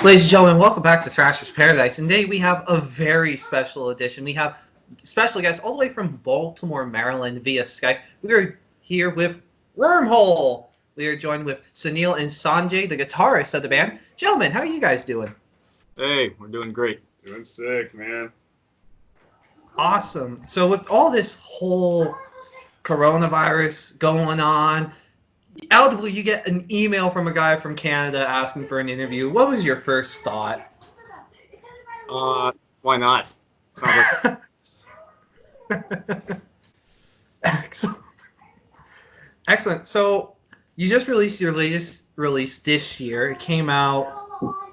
Ladies and gentlemen, welcome back to Thrashers Paradise. And today we have a very special edition. We have special guests all the way from Baltimore, Maryland via Skype. We are here with Wormhole. We are joined with Sunil and Sanjay, the guitarists of the band. Gentlemen, how are you guys doing? Hey, we're doing great. Doing sick, man. Awesome. So with all this whole coronavirus going on, out of the blue, you get an email from a guy from Canada asking for an interview. What was your first thought? Why not? Sounds like Excellent. Excellent. So you just released your latest release this year. It came out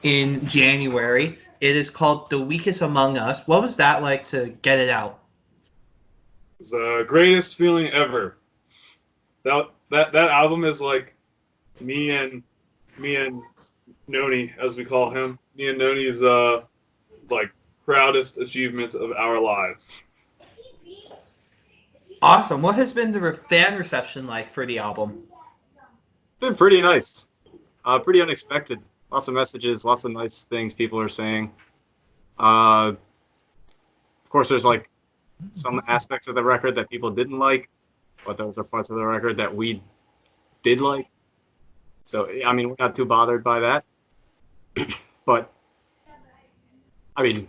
in January. It is called The Weakest Among Us. What was that like to get it out? It's the greatest feeling ever. That album is like me and Noni, as we call him. Me and Noni's like proudest achievement of our lives. Awesome. What has been the fan reception like for the album? it's been pretty nice. Pretty unexpected. Lots of messages, lots of nice things people are saying. Of course, there's like some aspects of the record that people didn't like, but those are parts of the record that we did like. So, I mean, we're not too bothered by that. But, I mean,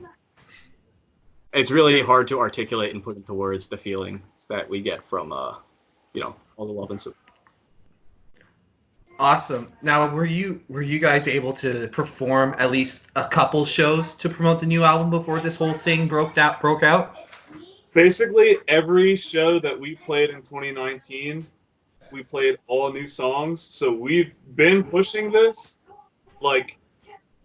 it's really hard to articulate and put into words the feeling that we get from, all the love and support. Awesome. Now, were you guys able to perform at least a couple shows to promote the new album before this whole thing broke out? Basically, every show that we played in 2019, we played all new songs. So we've been pushing this, like,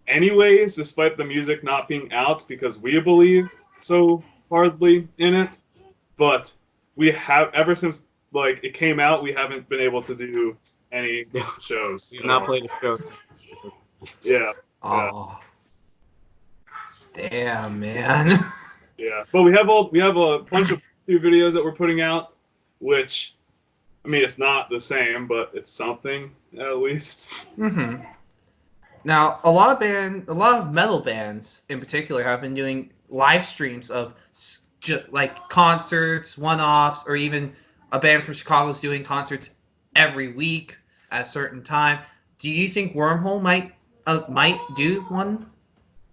anyways, despite the music not being out, because we believe so hardly in it. But we have, ever since like it came out, we haven't been able to do any shows. We've not played a show. Yeah. Oh, damn, man. Yeah, but we have a bunch of new videos that we're putting out, which, I mean, it's not the same, but it's something at least. Mm-hmm. Now, a lot of metal bands in particular have been doing live streams of like concerts, one-offs, or even a band from Chicago is doing concerts every week at a certain time. Do you think Wormhole might do one?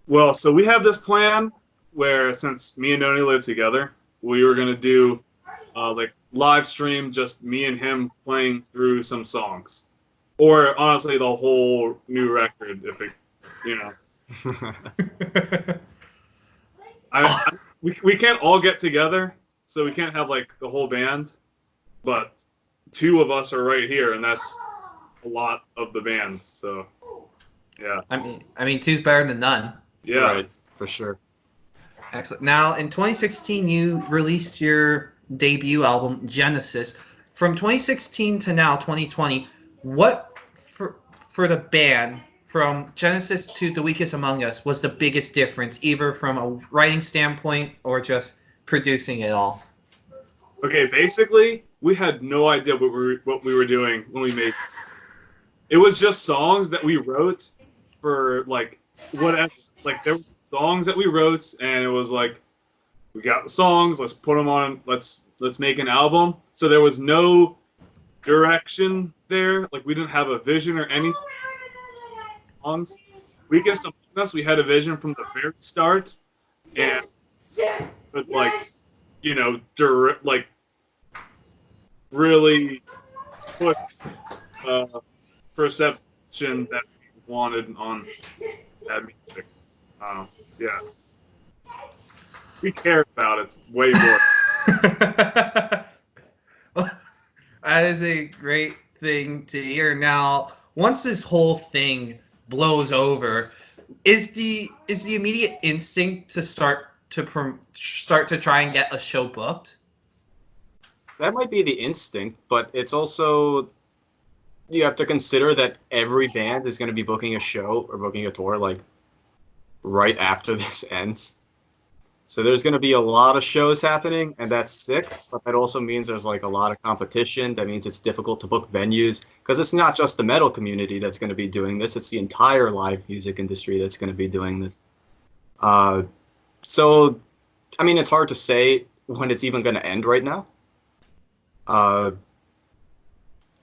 Well, so we have this plan where, since me and Noni live together, we were gonna do like live stream, just me and him playing through some songs, or honestly the whole new record, if it, we can't all get together, so we can't have like the whole band, but two of us are right here, and that's a lot of the band. So yeah, I mean, two's better than none. Yeah, Right, for sure. Excellent. Now, in 2016, you released your debut album, Genesis. From 2016 to now, 2020, what for the band, from Genesis to The Weakest Among Us, was the biggest difference, either from a writing standpoint or just producing it all? Okay, basically, we had no idea what we were doing when we made. It was just songs that we wrote for like whatever. Like, there were songs that we wrote, and it was like, we got the songs, let's put them on, let's make an album. So there was no direction there. Like, we didn't have a vision or any songs. Weakest Among Us, we had a vision from the very start, and but like, like really put perception that we wanted on that music. Yeah, we cared about it way more. That is a great thing to hear. Now, once this whole thing blows over, is the immediate instinct to start to try and get a show booked? That might be the instinct, but it's also, you have to consider that every band is going to be booking a show or booking a tour like right after this ends. So there's going to be a lot of shows happening, and that's sick. But that also means there's like a lot of competition. That means it's difficult to book venues because it's not just the metal community that's going to be doing this. It's the entire live music industry that's going to be doing this. So, I mean, it's hard to say when it's even going to end right now. So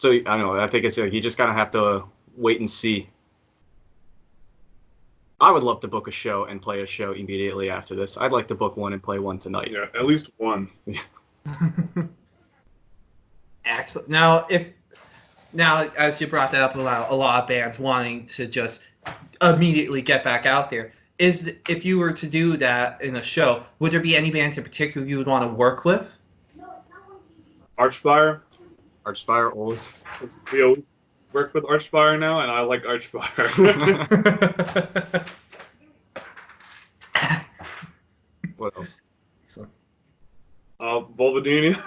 I don't know. I think it's you just kind of have to wait and see. I would love to book a show and play a show immediately after this. I'd like to book one and play one tonight. Yeah, at least one. Excellent. Now, as you brought that up, a lot of bands wanting to just immediately get back out there. If you were to do that in a show, would there be any bands in particular you would want to work with? Archspire. Archspire always. We always work with Archspire now, and I like Archspire. What else? Volvadinia.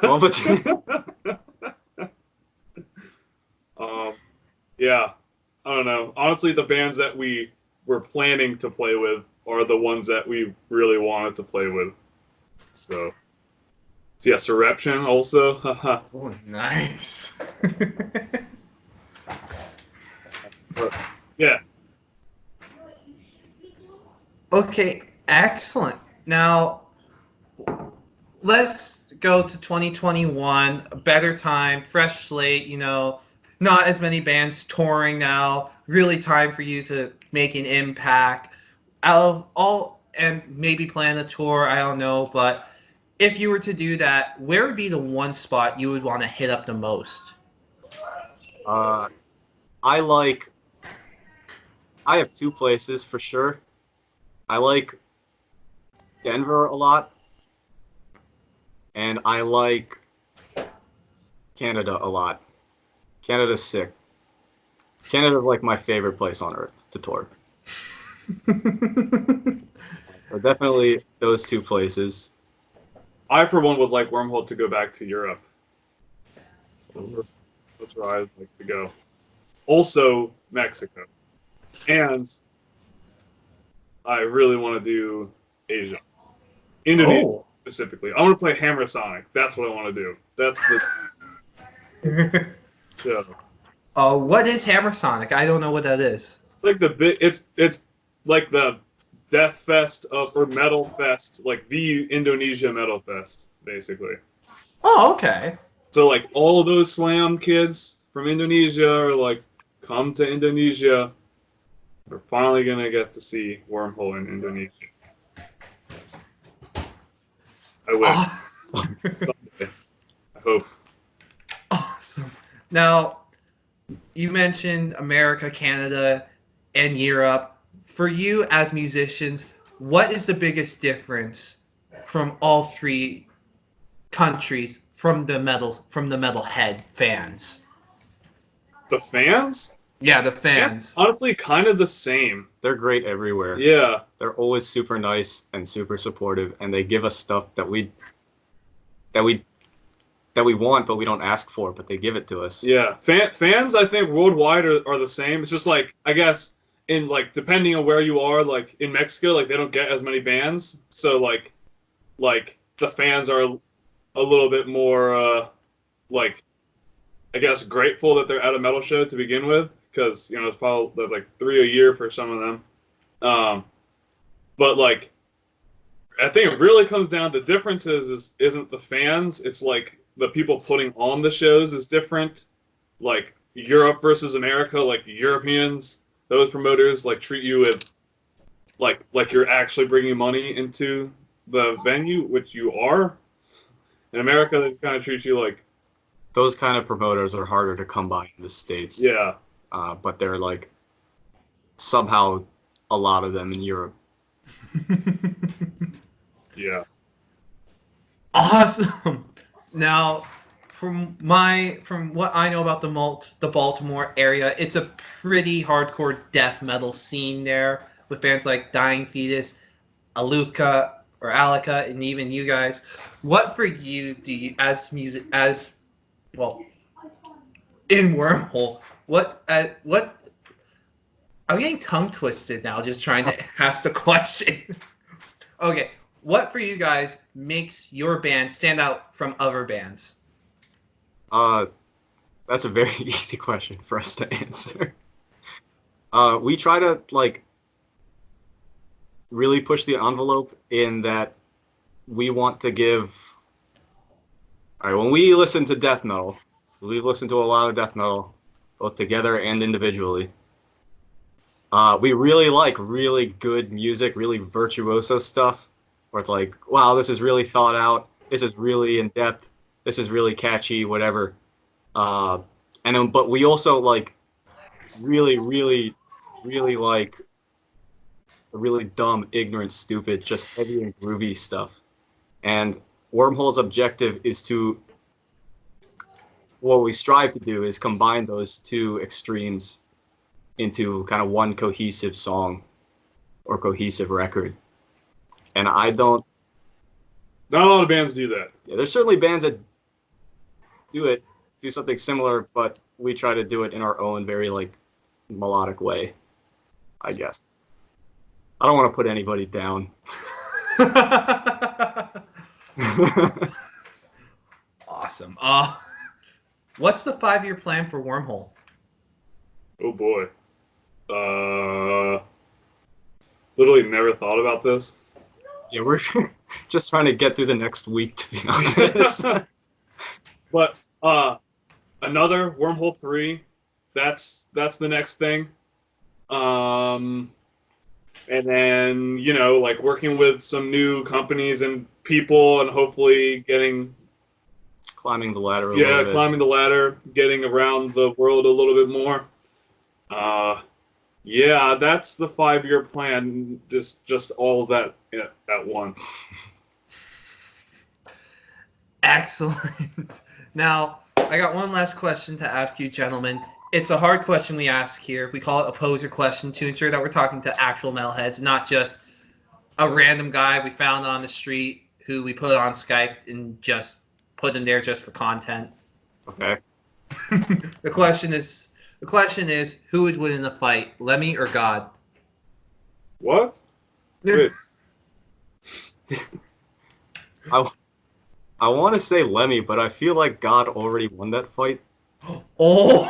Yeah, I don't know. Honestly, the bands that we were planning to play with are the ones that we really wanted to play with. So yeah, Surreption also. Oh, nice. But, yeah. Okay, excellent. Now, let's go to 2021, a better time, fresh slate, not as many bands touring now, really time for you to make an impact. Out of all, and maybe plan a tour, I don't know, but if you were to do that, where would be the one spot you would want to hit up the most? I have two places for sure. I like Denver a lot, and I like Canada a lot. Canada's sick. Canada's like my favorite place on earth to tour. So definitely those two places. I, for one, would like Wormhole to go back to Europe. That's where I'd like to go. Also, Mexico. And I really want to do Asia. Indonesia, specifically. I want to play Hammer Sonic. That's what I want to do. That's the... Yeah. What is Hammer Sonic? I don't know what that is. Like it's like the Death Fest or Metal Fest, like the Indonesia Metal Fest, basically. Oh, okay. So like all of those Slam kids from Indonesia are like, come to Indonesia. We're finally gonna get to see Wormhole in Indonesia. I wish. Someday. I hope. Awesome. Now, you mentioned America, Canada, and Europe. For you as musicians, what is the biggest difference from all three countries from the metalhead fans? The fans? Yeah, the fans. Yeah, honestly, kind of the same. They're great everywhere. Yeah. They're always super nice and super supportive, and they give us stuff that we want, but we don't ask for, but they give it to us. Yeah, fans I think worldwide are the same. It's just like, I guess, in like depending on where you are, like in Mexico, like they don't get as many bands, so like the fans are a little bit more like, I guess, grateful that they're at a metal show to begin with, because it's probably like 3 a year for some of them. But like, I think it really comes down. The difference isn't the fans. It's like the people putting on the shows is different. Like Europe versus America, like Europeans, those promoters like treat you with like you're actually bringing money into the venue, which you are. In America, they kind of treat you like... Those kind of promoters are harder to come by in the States. Yeah. But they're like somehow a lot of them in Europe. Yeah. Awesome. Now, from what I know about the Baltimore area, it's a pretty hardcore death metal scene there with bands like Dying Fetus, Alika, and even you guys. What for you do you, as well, in Wormhole, what I'm getting tongue twisted now just trying to ask the question. Okay, what for you guys makes your band stand out from other bands? That's a very easy question for us to answer. We try to like really push the envelope in that we want to give. All right, when we listen to death metal, we listen to a lot of death metal, both together and individually. We really like really good music, really virtuoso stuff, where it's like, wow, this is really thought out, this is really in depth, this is really catchy, whatever. And then, but we also like really, really, really like really dumb, ignorant, stupid, just heavy and groovy stuff. And Wormhole's objective is to, what we strive to do is combine those two extremes into kind of one cohesive song or cohesive record. And I don't. Not a lot of bands do that. Yeah, there's certainly bands that do something similar, but we try to do it in our own very like melodic way, I guess. I don't want to put anybody down. Awesome. What's the 5-year plan for Wormhole? Oh boy. Literally never thought about this. Yeah, we're just trying to get through the next week, to be honest. But another Wormhole 3. That's the next thing. And then, you know, like working with some new companies and people and hopefully getting... Climbing the ladder a little bit. Yeah, climbing the ladder, getting around the world a little bit more. Yeah, that's the 5-year plan. Just all of that at once. Excellent. Now, I got one last question to ask you, gentlemen. It's a hard question we ask here. We call it a poser question to ensure that we're talking to actual metalheads, not just a random guy we found on the street who we put on Skype and just put him there just for content. Okay. The question is, who would win in a fight, Lemmy or God? What? Wait. I want to say Lemmy, but I feel like God already won that fight. Oh.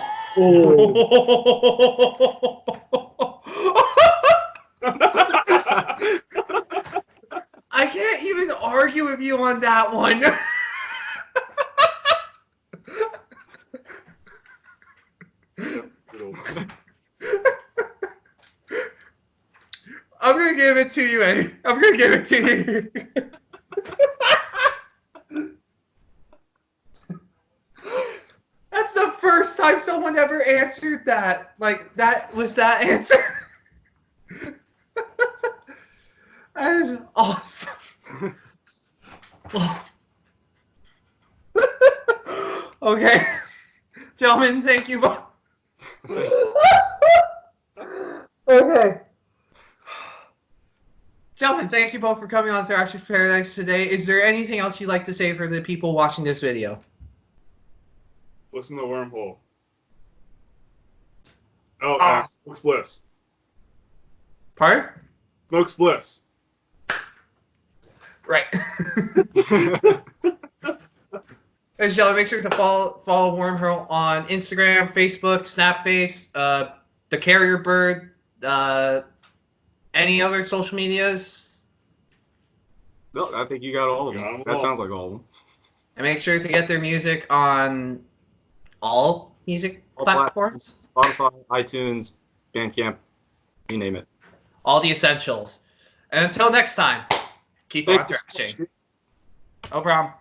I can't even argue with you on that one. I'm gonna give it to you, Eddie. I'm gonna give it to you. That's the first time someone ever answered that. Like that with that answer. That is awesome. Okay. Gentlemen, thank you both. Okay. Gentlemen, thank you both for coming on Thrashers Paradise today. Is there anything else you'd like to say for the people watching this video? Listen to Wormhole. Oh, smoke spliffs. Pardon? Smoke spliffs. Right. And gentlemen, make sure to follow Wormhole on Instagram, Facebook, Snapface, the Carrier Bird, any other social medias? No, I think you got all of them. That sounds like all of them. And make sure to get their music on all music platforms. Spotify, iTunes, Bandcamp, you name it. All the essentials. And until next time, keep on thrashing. No problem.